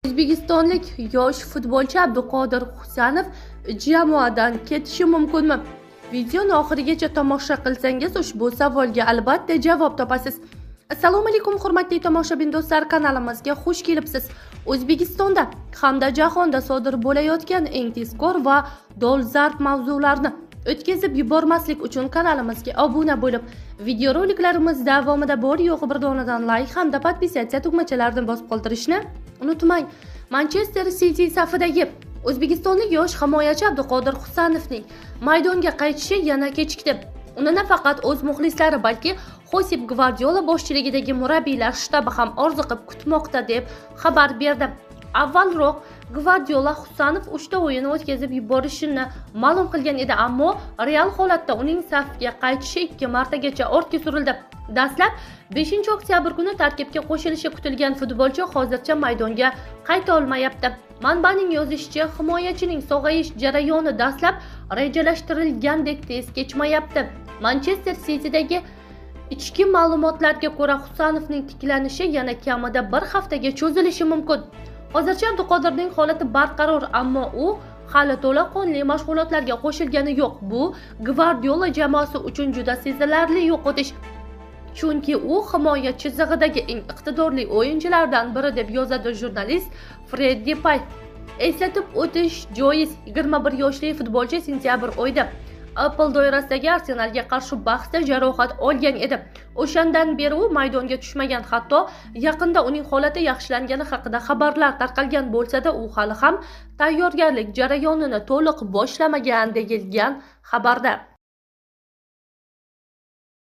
O'zbekistonlik yosh futbolchi Abduqodir Husanov jamoadan ketishi mumkinmi? Videoni oxirigacha tomosha qilsangiz ushbu savolga albatta javob topasiz. Assalomu alaykum hurmatli tomoshabin do'stlar, kanalimizga xush kelibsiz. O'zbekistonda hamda jahonda sodir bo'layotgan eng tezkor va dolzarb mavzularni o'tkazib yubormaslik uchun kanalimizga obuna bo'lib, videoroliklarimiz davomida bor yo'g'i bir donadan like hamda podpisatsiya tugmachalarini bosib qoldirishni unutmang. Manchester City safidagi o'zbekistonlik yosh himoyachi Abduqodir Husanovning maydonga qaytishi yana kechikdi. Uni nafaqat o'z muxlislari, balki Josep Gvardiola boshchiligidagi murabbiylar shtabi ham orziqib kutmoqda deb xabar berdi. Avvalroq Gvardiola Husanov 3 ta o'yin o'tkazib yuborishini ma'lum qilgan edi, ammo real holatda uning safga qaytishi 2 martagacha ortga surildi. Dastlab 5-oktyabr kuni tarkibga qo'shilishi kutilgan futbolchi hozircha maydonga qayta olmayapti. Manbaning yozishicha, himoyachining sog'ayish jarayoni dastlab rejalashtirilgandek tez kechmayapti. Manchester City'dagi ichki ma'lumotlarga ko'ra, Husanovning tiklanishi yana kamida 1 haftaga cho'zilishi mumkin. Hozircha Abduqodirning holati barqaror, ammo u hali to'laqonli mashg'ulotlarga qo'shilgani yo'q. Bu Gvardiola jamoasi uchun juda sezilarli yo'qotish. Chunki u himoya chizig'idagi eng iqtidorli o'yinchilardan biri deb yozadi jurnalist Freddi Pay. Eslatib o'tish joiz, 21 yoshli futbolchi sentyabr oyida Apple doirasidagi Arsenalga qarshi bahsda jarohat olgan edi. O'shandan beri u maydonga tushmagan, hatto yaqinda uning holati yaxshilangani haqida xabarlar tarqalgan bo'lsa-da, u hali ham tayyorgarlik jarayonini to'liq boshlamagan deyilgan xabarda.